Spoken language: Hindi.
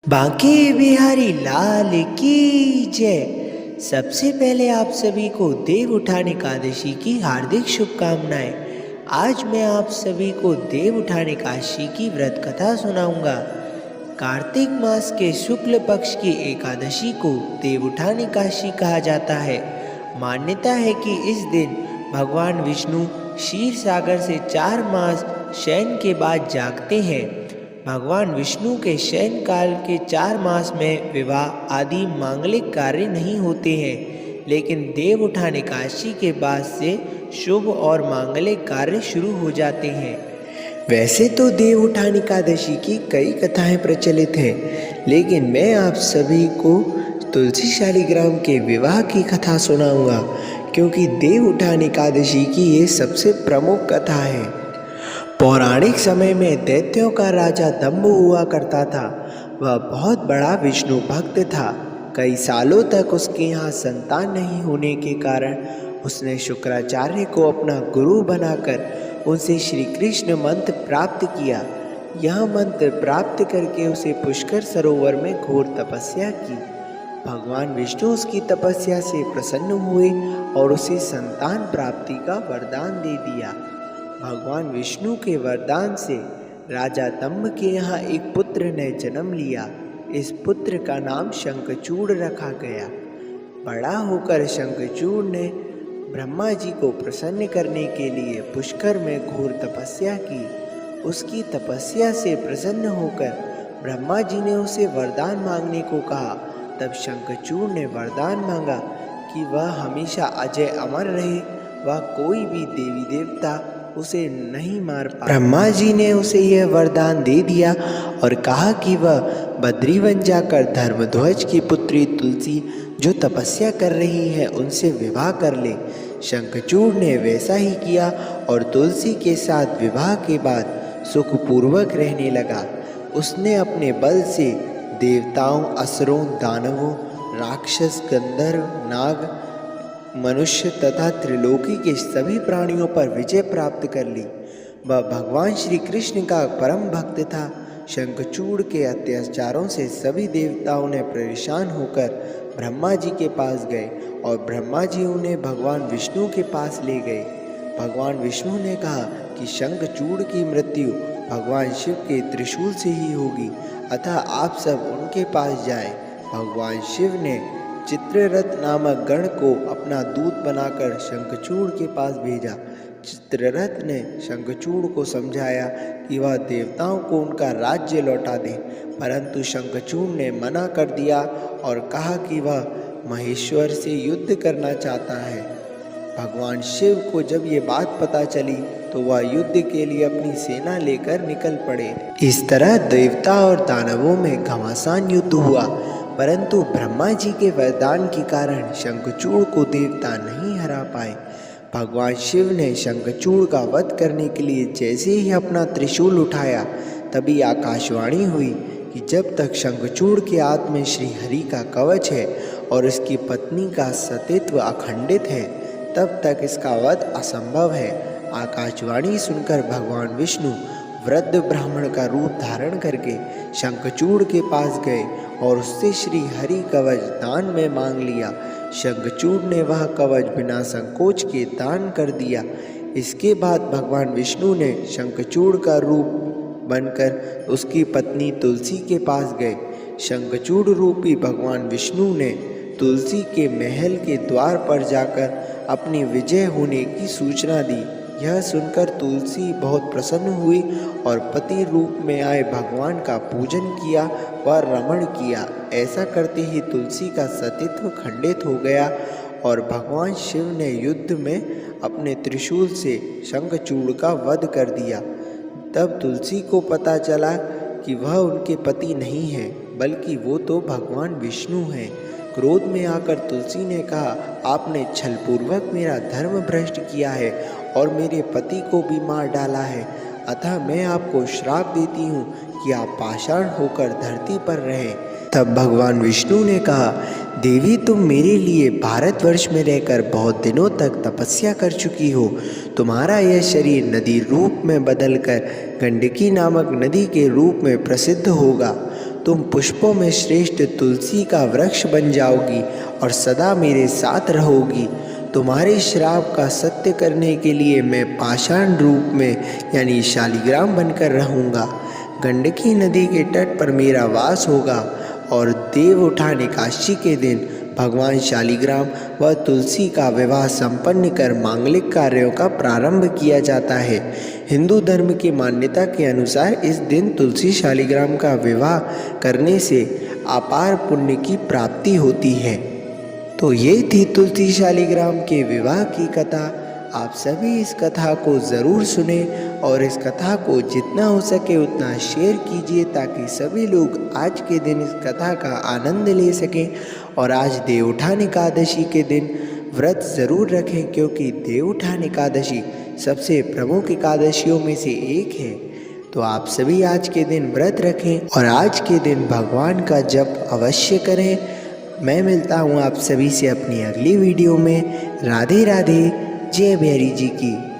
बांके बिहारी लाल की जय। सबसे पहले आप सभी को देव उठान एकादशी की हार्दिक शुभकामनाएं। आज मैं आप सभी को देव उठान एकादशी की व्रत कथा सुनाऊंगा। कार्तिक मास के शुक्ल पक्ष की एकादशी को देव उठान एकादशी कहा जाता है। मान्यता है कि इस दिन भगवान विष्णु क्षीर सागर से 4 मास शयन के बाद जागते हैं। भगवान विष्णु के शयन काल के 4 मास में विवाह आदि मांगलिक कार्य नहीं होते हैं, लेकिन देव उठान एकादशी के बाद से शुभ और मांगलिक कार्य शुरू हो जाते हैं। वैसे तो देव उठान एकादशी की कई कथाएं प्रचलित हैं, लेकिन मैं आप सभी को तुलसी शालिग्राम के विवाह की कथा सुनाऊंगा, क्योंकि देव उठान एकादशी की ये सबसे प्रमुख कथा है। पौराणिक समय में दैत्यों का राजा दंभ हुआ करता था। वह बहुत बड़ा विष्णु भक्त था। कई सालों तक उसके यहाँ संतान नहीं होने के कारण उसने शुक्राचार्य को अपना गुरु बनाकर उनसे श्री कृष्ण मंत्र प्राप्त किया। यह मंत्र प्राप्त करके उसे पुष्कर सरोवर में घोर तपस्या की। भगवान विष्णु उसकी तपस्या से प्रसन्न हुए और उसे संतान प्राप्ति का वरदान दे दिया। भगवान विष्णु के वरदान से राजा दंभ के यहाँ एक पुत्र ने जन्म लिया। इस पुत्र का नाम शंखचूड़ रखा गया। बड़ा होकर शंखचूड़ ने ब्रह्मा जी को प्रसन्न करने के लिए पुष्कर में घोर तपस्या की। उसकी तपस्या से प्रसन्न होकर ब्रह्मा जी ने उसे वरदान मांगने को कहा। तब शंखचूड़ ने वरदान मांगा कि वह हमेशा अजय अमर रहे, वह कोई भी देवी देवता उसे नहीं मार पाए। ब्रह्मा जी ने उसे यह वरदान दे दिया और कहा कि वह बद्रीवन जाकर धर्मध्वज की पुत्री तुलसी जो तपस्या कर रही है उनसे विवाह कर ले। शंखचूड़ ने वैसा ही किया और तुलसी के साथ विवाह के बाद सुखपूर्वक रहने लगा। उसने अपने बल से देवताओं, असुरों, दानवों, राक्षस, गंधर्व, नाग, मनुष्य तथा त्रिलोकी के सभी प्राणियों पर विजय प्राप्त कर ली। वह भगवान श्री कृष्ण का परम भक्त था। शंखचूड़ के अत्याचारों से सभी देवताओं ने परेशान होकर ब्रह्मा जी के पास गए और ब्रह्मा जी उन्हें भगवान विष्णु के पास ले गए। भगवान विष्णु ने कहा कि शंखचूड़ की मृत्यु भगवान शिव के त्रिशूल से ही होगी, अतः आप सब उनके पास जाएं। भगवान शिव ने चित्ररथ नामक गण को अपना दूत बनाकर शंखचूड़ के पास भेजा। चित्ररथ ने शंखचूड़ को समझाया कि वह देवताओं को उनका राज्य लौटा दे, परंतु शंखचूड़ ने मना कर दिया और कहा कि वह महेश्वर से युद्ध करना चाहता है। भगवान शिव को जब ये बात पता चली तो वह युद्ध के लिए अपनी सेना लेकर निकल पड़े। इस तरह देवता और दानवों में घमासान युद्ध हुआ, परंतु ब्रह्मा जी के वरदान के कारण शंखचूड़ को देवता नहीं हरा पाए। भगवान शिव ने शंखचूड़ का वध करने के लिए जैसे ही अपना त्रिशूल उठाया, तभी आकाशवाणी हुई कि जब तक शंखचूड़ के हाथ में श्री हरि का कवच है और उसकी पत्नी का सतीत्व अखंडित है, तब तक इसका वध असंभव है। आकाशवाणी सुनकर भगवान विष्णु वृद्ध ब्राह्मण का रूप धारण करके शंखचूड़ के पास गए और उससे श्री हरि कवच दान में मांग लिया। शंखचूड़ ने वह कवच बिना संकोच के दान कर दिया। इसके बाद भगवान विष्णु ने शंखचूड़ का रूप बनकर उसकी पत्नी तुलसी के पास गए। शंखचूड़ रूपी भगवान विष्णु ने तुलसी के महल के द्वार पर जाकर अपनी विजय होने की सूचना दी। यह सुनकर तुलसी बहुत प्रसन्न हुई और पति रूप में आए भगवान का पूजन किया व रमण किया। ऐसा करते ही तुलसी का सतीत्व खंडित हो गया और भगवान शिव ने युद्ध में अपने त्रिशूल से शंखचूड़ का वध कर दिया। तब तुलसी को पता चला कि वह उनके पति नहीं है, बल्कि वो तो भगवान विष्णु हैं। क्रोध में आकर तुलसी ने कहा, आपने छलपूर्वक मेरा धर्म भ्रष्ट किया है और मेरे पति को भी मार डाला है, अतः मैं आपको श्राप देती हूँ कि आप पाषाण होकर धरती पर रहें। तब भगवान विष्णु ने कहा, देवी तुम मेरे लिए भारतवर्ष में रहकर बहुत दिनों तक तपस्या कर चुकी हो। तुम्हारा यह शरीर नदी रूप में बदलकर गंडकी नामक नदी के रूप में प्रसिद्ध होगा। तुम पुष्पों में श्रेष्ठ तुलसी का वृक्ष बन जाओगी और सदा मेरे साथ रहोगी। तुम्हारे श्राप का सत्य करने के लिए मैं पाषाण रूप में यानी शालिग्राम बनकर रहूँगा। गंडकी नदी के तट पर मेरा वास होगा और देव उठान एकादशी के दिन भगवान शालिग्राम व तुलसी का विवाह संपन्न कर मांगलिक कार्यों का प्रारंभ किया जाता है। हिंदू धर्म की मान्यता के अनुसार इस दिन तुलसी शालिग्राम का विवाह करने से अपार पुण्य की प्राप्ति होती है। तो ये थी तुलसी शालिग्राम के विवाह की कथा। आप सभी इस कथा को ज़रूर सुने और इस कथा को जितना हो सके उतना शेयर कीजिए ताकि सभी लोग आज के दिन इस कथा का आनंद ले सकें। और आज देवउठान एकादशी के दिन व्रत ज़रूर रखें क्योंकि देवउठान एकादशी सबसे प्रमुख एकादशियों में से एक है। तो आप सभी आज के दिन व्रत रखें और आज के दिन भगवान का जप अवश्य करें। मैं मिलता हूँ आप सभी से अपनी अगली वीडियो में। राधे राधे। जय बिहारी जी की।